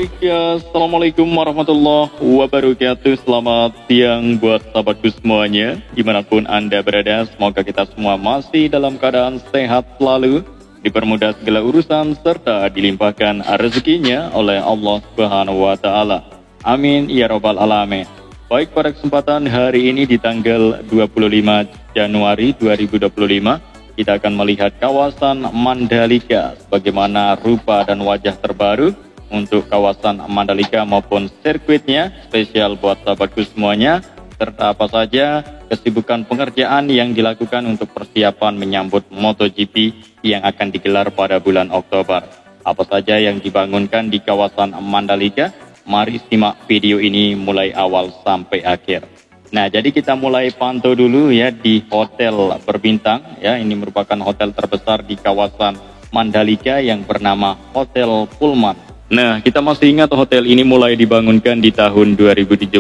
Baik ya, Assalamualaikum warahmatullahi wabarakatuh. Selamat siang buat sahabatku semuanya, dimanapun Anda berada. Semoga kita semua masih dalam keadaan sehat selalu, dipermudah segala urusan, serta dilimpahkan rezekinya oleh Allah Subhanahu wa Ta'ala. Amin ya Rabbal Alamin. Baik, pada kesempatan hari ini di tanggal 25 Januari 2025, kita akan melihat kawasan Mandalika, bagaimana rupa dan wajah terbaru untuk kawasan Mandalika maupun sirkuitnya, spesial buat sahabatku semuanya, serta apa saja kesibukan pengerjaan yang dilakukan untuk persiapan menyambut MotoGP yang akan digelar pada bulan Oktober. Apa saja yang dibangunkan di kawasan Mandalika? Mari simak video ini mulai awal sampai akhir. Nah, jadi kita mulai pantau dulu ya di hotel berbintang ya. Ini merupakan hotel terbesar di kawasan Mandalika yang bernama Hotel Pullman. Nah, kita masih ingat hotel ini mulai dibangunkan di tahun 2017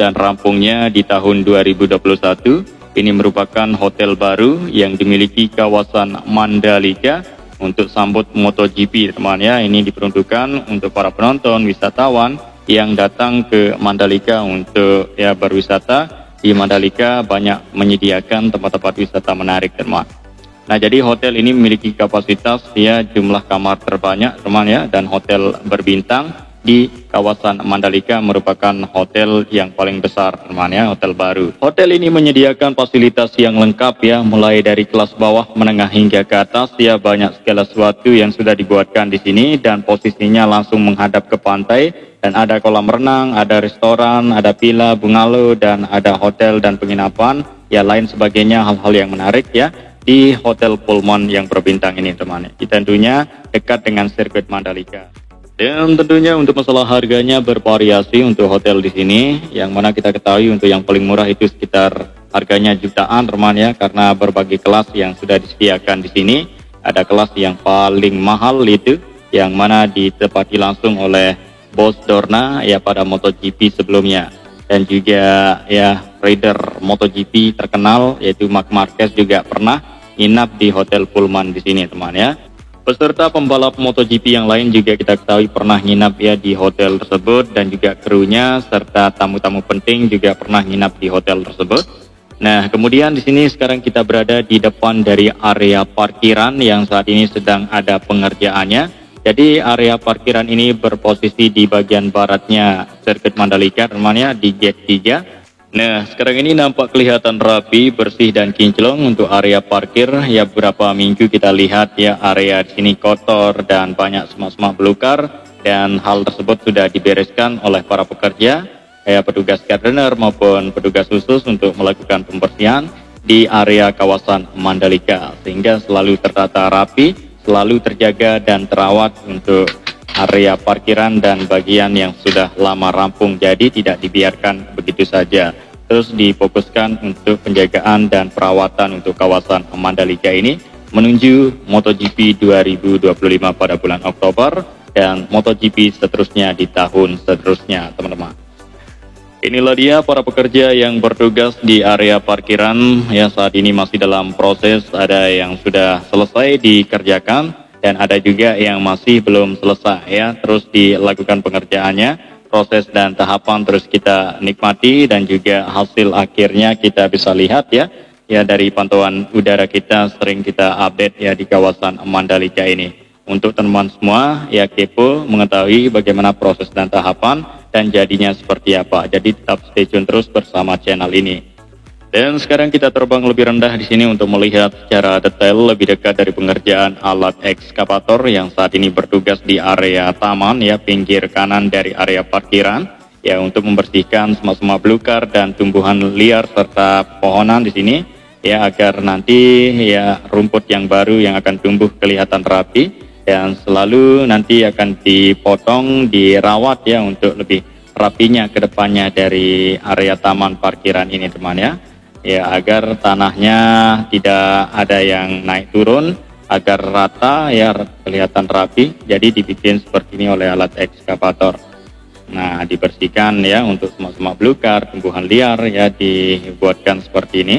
dan rampungnya di tahun 2021. Ini merupakan hotel baru yang dimiliki kawasan Mandalika untuk sambut MotoGP, teman ya. Ini diperuntukkan untuk para penonton, wisatawan yang datang ke Mandalika untuk ya berwisata. Di Mandalika banyak menyediakan tempat-tempat wisata menarik, teman. Nah, jadi hotel ini memiliki kapasitas ya jumlah kamar terbanyak, teman ya, dan hotel berbintang di kawasan Mandalika merupakan hotel yang paling besar, teman ya, hotel baru. Hotel ini menyediakan fasilitas yang lengkap ya, mulai dari kelas bawah menengah hingga ke atas ya, banyak segala sesuatu yang sudah dibuatkan di sini dan posisinya langsung menghadap ke pantai dan ada kolam renang, ada restoran, ada villa, bungalow, dan ada hotel dan penginapan ya, lain sebagainya, hal-hal yang menarik ya di Hotel Pullman yang berbintang ini, teman. Tentunya dekat dengan sirkuit Mandalika. Dan tentunya untuk masalah harganya bervariasi untuk hotel di sini, yang mana kita ketahui untuk yang paling murah itu sekitar harganya jutaan, teman ya, karena berbagai kelas yang sudah disediakan di sini. Ada kelas yang paling mahal itu, yang mana ditepati langsung oleh Bos Dorna ya pada MotoGP sebelumnya. Dan juga ya rider MotoGP terkenal yaitu Marc Marquez juga pernah nginap di Hotel Pullman di sini, teman ya. Peserta pembalap MotoGP yang lain juga kita ketahui pernah nginap ya di hotel tersebut, dan juga krunya serta tamu-tamu penting juga pernah nginap di hotel tersebut. Nah, kemudian di sini sekarang kita berada di depan dari area parkiran yang saat ini sedang ada pengerjaannya. Jadi area parkiran ini berposisi di bagian baratnya sirkuit Mandalika, teman ya, di gate 3. Nah, sekarang ini nampak kelihatan rapi, bersih dan kinclong untuk area parkir. Ya, beberapa minggu kita lihat ya area di sini kotor dan banyak semak-semak belukar, dan hal tersebut sudah dibereskan oleh para pekerja, ya petugas gardener maupun petugas khusus untuk melakukan pembersihan di area kawasan Mandalika, sehingga selalu tertata rapi, selalu terjaga dan terawat untuk area parkiran dan bagian yang sudah lama rampung, jadi tidak dibiarkan begitu saja. Terus difokuskan untuk penjagaan dan perawatan untuk kawasan Mandalika ini menuju MotoGP 2025 pada bulan Oktober dan MotoGP seterusnya di tahun seterusnya, teman-teman. Inilah dia para pekerja yang bertugas di area parkiran ya, saat ini masih dalam proses, ada yang sudah selesai dikerjakan dan ada juga yang masih belum selesai ya, terus dilakukan pengerjaannya, proses dan tahapan terus kita nikmati, dan juga hasil akhirnya kita bisa lihat ya dari pantauan udara kita, sering kita update ya di kawasan Mandalika ini. Untuk teman-teman semua ya kepo mengetahui bagaimana proses dan tahapan dan jadinya seperti apa, jadi tetap stay tune terus bersama channel ini. Dan sekarang kita terbang lebih rendah di sini untuk melihat secara detail lebih dekat dari pengerjaan alat ekskavator yang saat ini bertugas di area taman ya, pinggir kanan dari area parkiran ya, untuk membersihkan semak-semak belukar dan tumbuhan liar serta pohonan di sini ya, agar nanti ya rumput yang baru yang akan tumbuh kelihatan rapi dan selalu nanti akan dipotong, dirawat ya untuk lebih rapinya ke depannya dari area taman parkiran ini, teman ya. Ya, agar tanahnya tidak ada yang naik turun, agar rata ya, kelihatan rapi, jadi dibikin seperti ini oleh alat ekskavator. Nah, dibersihkan ya untuk semak-semak belukar, tumbuhan liar ya, dibuatkan seperti ini.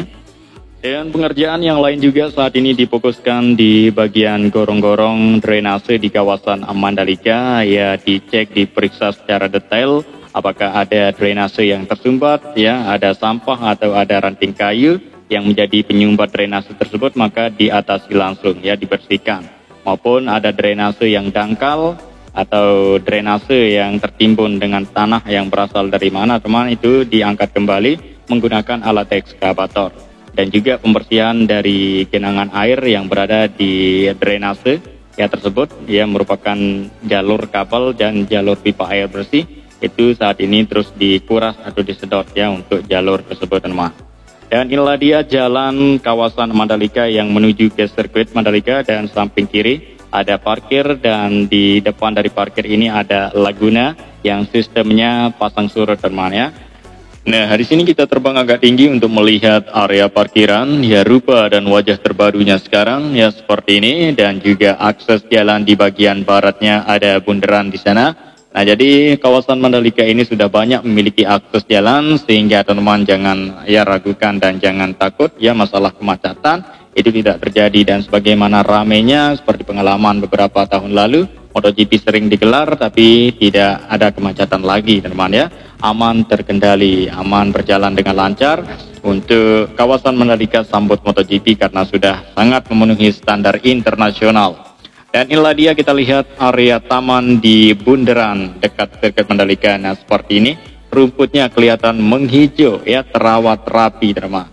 Dan pengerjaan yang lain juga saat ini difokuskan di bagian gorong-gorong drainase di kawasan Mandalika, ya dicek, diperiksa secara detail apakah ada drainase yang tersumbat, ya ada sampah atau ada ranting kayu yang menjadi penyumbat drainase tersebut, maka diatasi langsung, ya dibersihkan. Maupun ada drainase yang dangkal atau drainase yang tertimbun dengan tanah yang berasal dari mana, teman, itu diangkat kembali menggunakan alat ekskavator. Dan juga pembersihan dari genangan air yang berada di drainase ya tersebut, ya merupakan jalur kabel dan jalur pipa air bersih, itu saat ini terus dikuras atau disedot ya untuk jalur tersebut, teman. Dan inilah dia jalan kawasan Mandalika yang menuju ke sirkuit Mandalika, dan samping kiri ada parkir, dan di depan dari parkir ini ada laguna yang sistemnya pasang surut, teman ya. Nah, di sini kita terbang agak tinggi untuk melihat area parkiran, ya rupa dan wajah terbarunya sekarang ya seperti ini, dan juga akses jalan di bagian baratnya ada bundaran di sana. Nah, jadi kawasan Mandalika ini sudah banyak memiliki akses jalan, sehingga teman-teman jangan ya ragukan dan jangan takut ya masalah kemacetan itu tidak terjadi. Dan sebagaimana ramainya seperti pengalaman beberapa tahun lalu, MotoGP sering digelar tapi tidak ada kemacetan lagi, teman-teman ya. Aman, terkendali, aman, berjalan dengan lancar untuk kawasan Mandalika sambut MotoGP karena sudah sangat memenuhi standar internasional. Dan inilah dia, kita lihat area taman di bundaran dekat sirkuit Mandalika. Nah, seperti ini rumputnya kelihatan menghijau ya, terawat rapi, teman.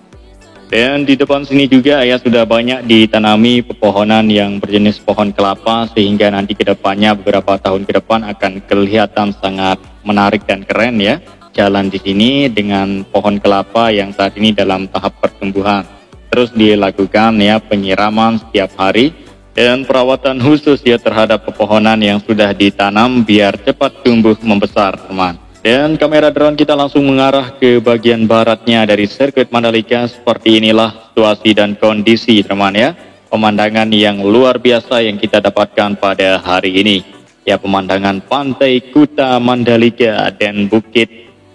Dan di depan sini juga ya sudah banyak ditanami pepohonan yang berjenis pohon kelapa, sehingga nanti ke depannya beberapa tahun ke depan akan kelihatan sangat menarik dan keren ya. Jalan di sini dengan pohon kelapa yang saat ini dalam tahap pertumbuhan. Terus dilakukan ya penyiraman setiap hari dan perawatan khusus ya terhadap pepohonan yang sudah ditanam biar cepat tumbuh membesar, teman. Dan kamera drone kita langsung mengarah ke bagian baratnya dari sirkuit Mandalika. Seperti inilah situasi dan kondisi, teman ya. Pemandangan yang luar biasa yang kita dapatkan pada hari ini. Ya, pemandangan Pantai Kuta Mandalika dan Bukit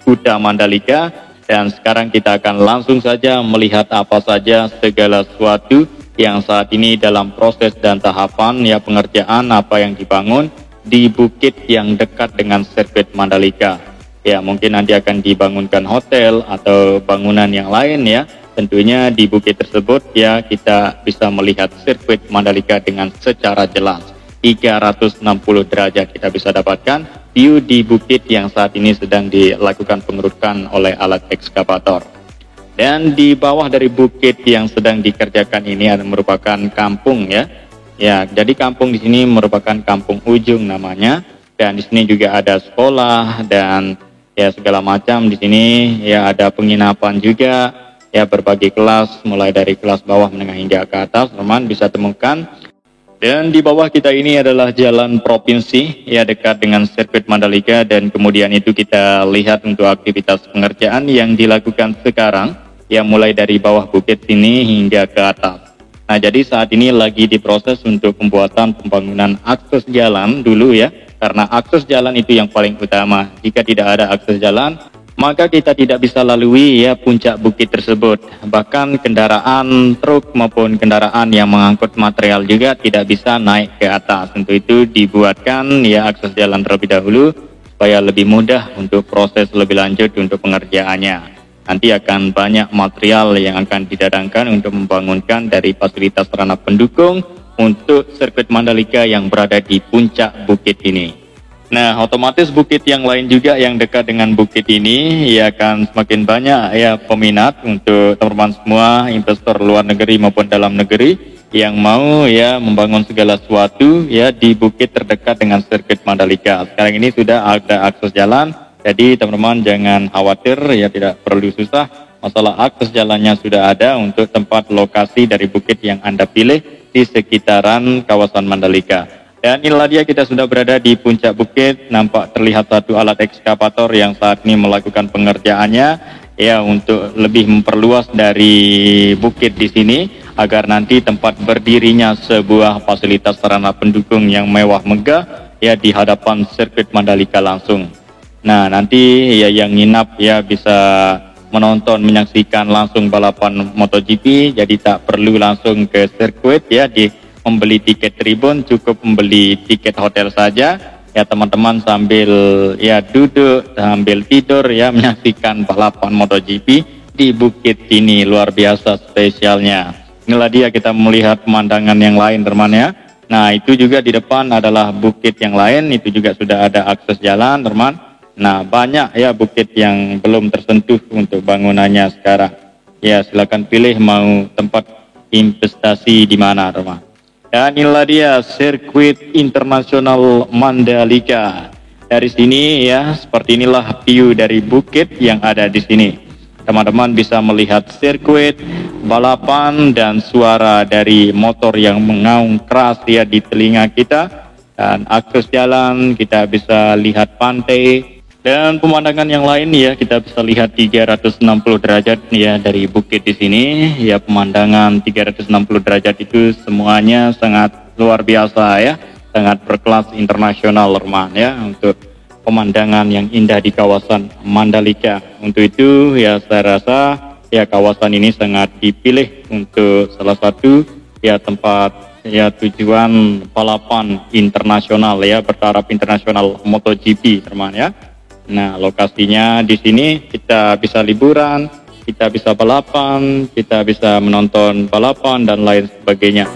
Kuta Mandalika. Dan sekarang kita akan langsung saja melihat apa saja segala sesuatu yang saat ini dalam proses dan tahapan ya pengerjaan apa yang dibangun di bukit yang dekat dengan sirkuit Mandalika. Ya, mungkin nanti akan dibangunkan hotel atau bangunan yang lain ya. Tentunya di bukit tersebut ya kita bisa melihat sirkuit Mandalika dengan secara jelas. 360 derajat kita bisa dapatkan view di bukit yang saat ini sedang dilakukan pengerukan oleh alat ekskavator. Dan di bawah dari bukit yang sedang dikerjakan ini ada merupakan kampung ya. Ya, jadi kampung di sini merupakan kampung ujung namanya. Dan di sini juga ada sekolah dan ya segala macam di sini ya, ada penginapan juga ya, berbagai kelas mulai dari kelas bawah menengah hingga ke atas, teman bisa temukan. Dan di bawah kita ini adalah jalan provinsi ya dekat dengan sirkuit Mandalika, dan kemudian itu kita lihat untuk aktivitas pengerjaan yang dilakukan sekarang ya mulai dari bawah bukit ini hingga ke atas. Nah, jadi saat ini lagi diproses untuk pembuatan pembangunan akses jalan dulu ya. Karena akses jalan itu yang paling utama. Jika tidak ada akses jalan, maka kita tidak bisa lalui ya puncak bukit tersebut. Bahkan kendaraan truk maupun kendaraan yang mengangkut material juga tidak bisa naik ke atas. Untuk itu dibuatkan ya akses jalan terlebih dahulu supaya lebih mudah untuk proses lebih lanjut untuk pengerjaannya. Nanti akan banyak material yang akan didatangkan untuk membangunkan dari fasilitas sarana pendukung untuk sirkuit Mandalika yang berada di puncak bukit ini. Nah, otomatis bukit yang lain juga yang dekat dengan bukit ini ya akan semakin banyak ya peminat untuk teman-teman semua investor luar negeri maupun dalam negeri yang mau ya membangun segala sesuatu ya di bukit terdekat dengan sirkuit Mandalika. Sekarang ini sudah ada akses jalan, jadi teman-teman jangan khawatir ya, tidak perlu susah. Masalah akses jalannya sudah ada untuk tempat lokasi dari bukit yang Anda pilih di sekitaran kawasan Mandalika. Dan inilah dia, kita sudah berada di puncak bukit. Nampak terlihat satu alat ekskavator yang saat ini melakukan pengerjaannya ya untuk lebih memperluas dari bukit di sini agar nanti tempat berdirinya sebuah fasilitas sarana pendukung yang mewah megah ya di hadapan sirkuit Mandalika langsung. Nah, nanti ya yang nginap ya bisa menonton, menyaksikan langsung balapan MotoGP, jadi tak perlu langsung ke sirkuit ya, membeli tiket tribun, cukup membeli tiket hotel saja ya teman-teman, sambil ya duduk, sambil tidur ya menyaksikan balapan MotoGP di bukit ini. Luar biasa spesialnya. Inilah dia, kita melihat pemandangan yang lain teman ya. Nah itu juga di depan adalah bukit yang lain, itu juga sudah ada akses jalan teman. Nah banyak ya bukit yang belum tersentuh untuk bangunannya sekarang. Ya silakan pilih mau tempat investasi di mana teman. Dan inilah dia sirkuit internasional Mandalika. Dari sini ya, seperti inilah view dari bukit yang ada di sini. Teman-teman bisa melihat sirkuit, balapan, dan suara dari motor yang mengaung keras ya di telinga kita. Dan akses jalan, kita bisa lihat pantai. Dan pemandangan yang lain ya, kita bisa lihat 360 derajat ya dari bukit di sini. Ya pemandangan 360 derajat itu semuanya sangat luar biasa ya. Sangat berkelas internasional teman ya, untuk pemandangan yang indah di kawasan Mandalika. Untuk itu ya saya rasa ya kawasan ini sangat dipilih untuk salah satu ya tempat ya tujuan balapan internasional ya, bertaraf internasional MotoGP teman ya. Nah lokasinya di sini kita bisa liburan, kita bisa balapan, kita bisa menonton balapan dan lain sebagainya.